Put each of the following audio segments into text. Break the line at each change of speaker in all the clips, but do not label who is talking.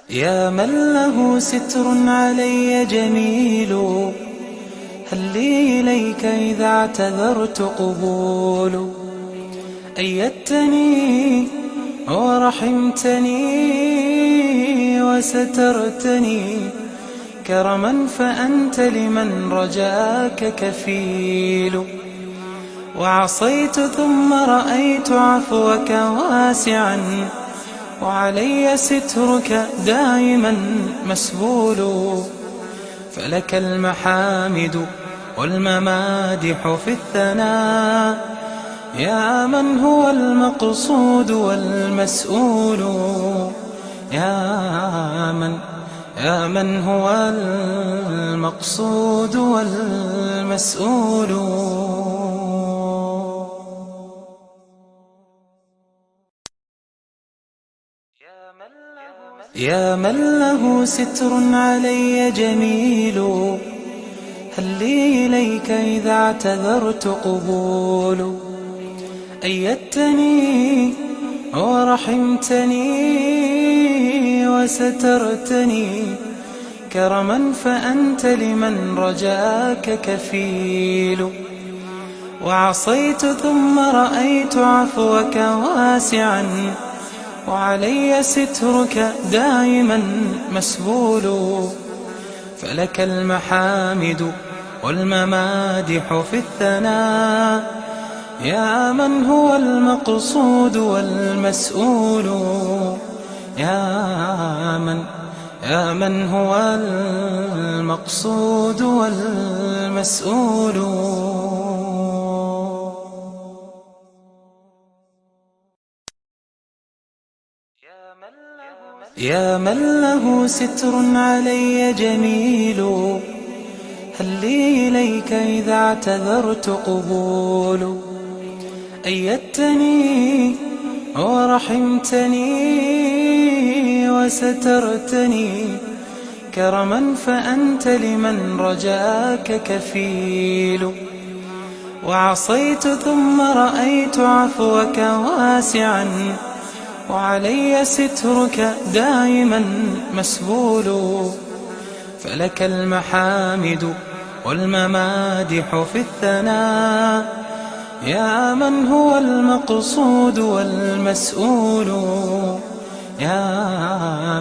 يا من له ستر علي جميل، هل لي إليك إذا اعتذرت قبول؟ أيدتني ورحمتني وسترتني كرما، فأنت لمن رجاك كفيل. وعصيت ثم رأيت عفوك واسعا، وعلي سترك دائما مسبول. فلك المحامد والممادح في الثناء، يا من هو المقصود والمسؤول. يا من هو المقصود والمسؤول. يا من له ستر علي جميل، هل لي إليك إذا اعتذرت قبول؟ أيدتني ورحمتني وسترتني كرما، فأنت لمن رجاك كفيل. وعصيت ثم رأيت عفوك واسعا، وعلي سترك دائما مسبول. فلك المحامد والممادح في الثناء، يا من هو المقصود والمسؤول. يا من هو المقصود والمسؤول. يا من له ستر علي جميل، هل لي إليك إذا اعتذرت قبول؟ أيدتني ورحمتني وسترتني كرما، فأنت لمن رجاك كفيل. وعصيت ثم رأيت عفوك واسعا، وعلي سترك دائما مسبول. فلك المحامد والممادح في الثناء، يا من هو المقصود والمسؤول. يا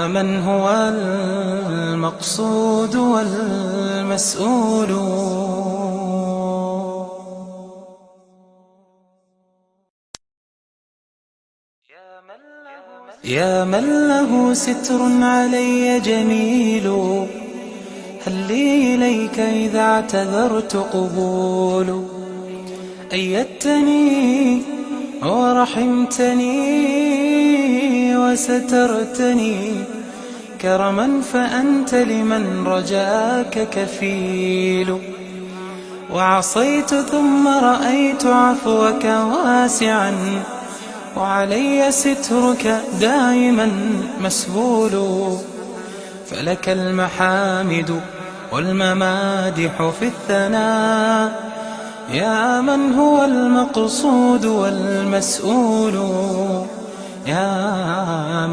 من هو المقصود والمسؤول. يا من له ستر علي جميل، هل لي إليك إذا اعتذرت قبول؟ أيدتني ورحمتني وسترتني كرما، فأنت لمن رجاك كفيل. وعصيت ثم رأيت عفوك واسعا، وعلي سترك دائما مسبول. فلك المحامد والممادح في الثناء، يا من هو المقصود والمسؤول. يا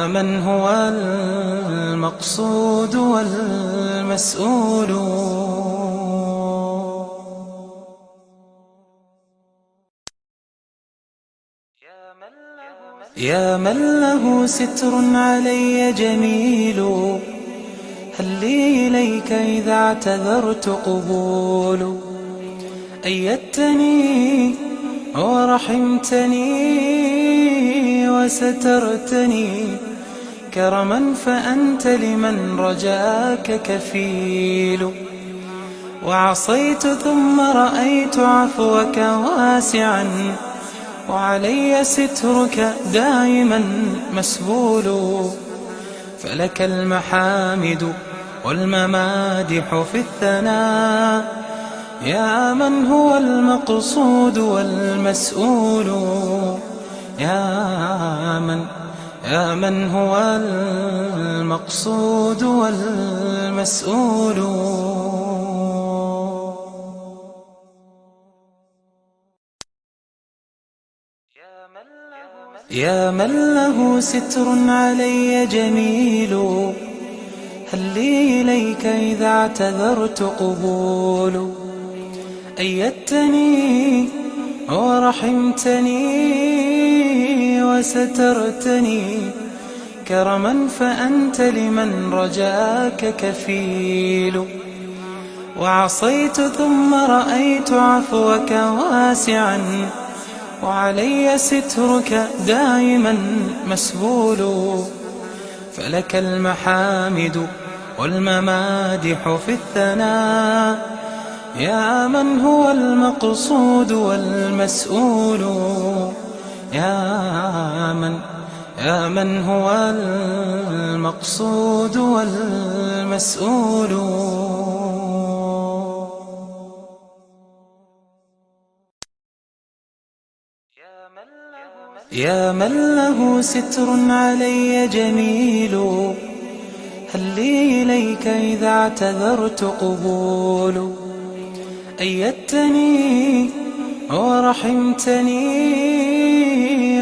من هو المقصود والمسؤول. يا من له ستر علي جميل، هل لي إليك إذا اعتذرت قبول؟ أيدتني ورحمتني وسترتني كرما، فأنت لمن رجاك كفيل. وعصيت ثم رأيت عفوك واسعا، وعلي سترك دائما مسبول. فلك المحامد والممادح في الثناء، يا من هو المقصود والمسؤول. يا من هو المقصود والمسؤول. يا من له ستر علي جميل، هل لي إليك إذا اعتذرت قبول؟ أيدتني ورحمتني وسترتني كرما، فأنت لمن رجاك كفيل. وعصيت ثم رأيت عفوك واسعا، وعلي سترك دائما مسبول. فلك المحامد والممادح في الثناء، يا من هو المقصود والمسؤول. يا من هو المقصود والمسؤول. يا من له ستر علي جميل، هل لي إليك إذا اعتذرت قبول؟ أيدتني ورحمتني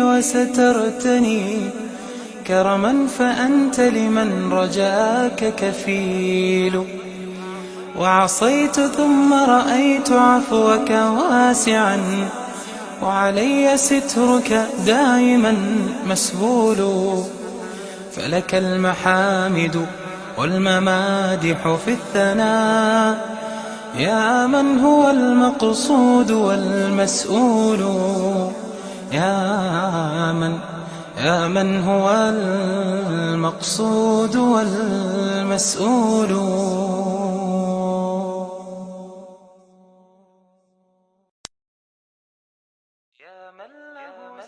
وسترتني كرما، فأنت لمن رجاك كفيل. وعصيت ثم رأيت عفوك واسعا، وعلي سترك دائما مسبول. فلك المحامد والممادح في الثناء، يا من هو المقصود والمسؤول. يا من هو المقصود والمسؤول.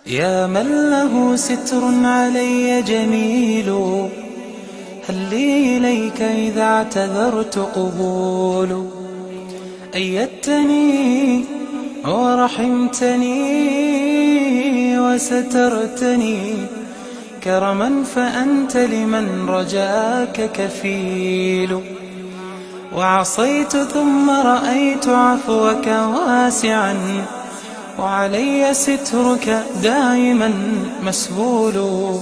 يا من له ستر علي جميل، هل لي إليك إذا اعتذرت قبول؟ أيدتني ورحمتني وسترتني كرما، فأنت لمن رجاك كفيل. وعصيت ثم رأيت عفوك واسعا، وعلي سترك دائما مسبول.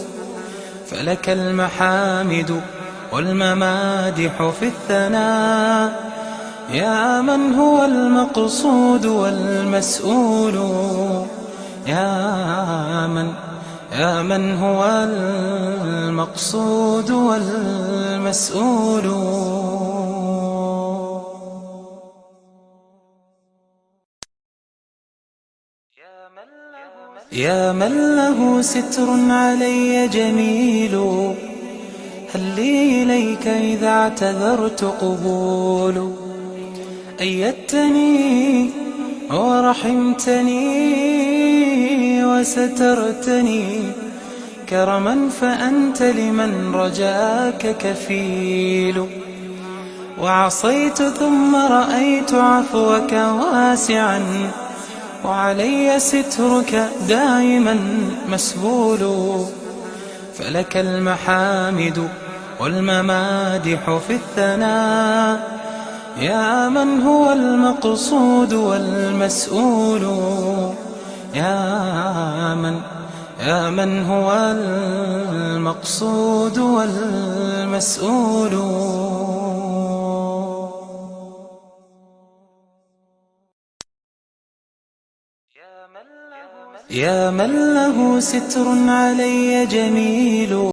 فلك المحامد والممادح في الثناء، يا من هو المقصود والمسؤول. يا من هو المقصود والمسؤول. يا من له ستر علي جميل، هل لي إليك إذا اعتذرت قبول؟ أيدتني ورحمتني وسترتني كرما، فأنت لمن رجاك كفيل. وعصيت ثم رأيت عفوك واسعا، وعلي سترك دائما مسبول. فلك المحامد والممادح في الثناء، يا من هو المقصود والمسؤول. يا من هو المقصود والمسؤول. يا من له ستر علي جميل،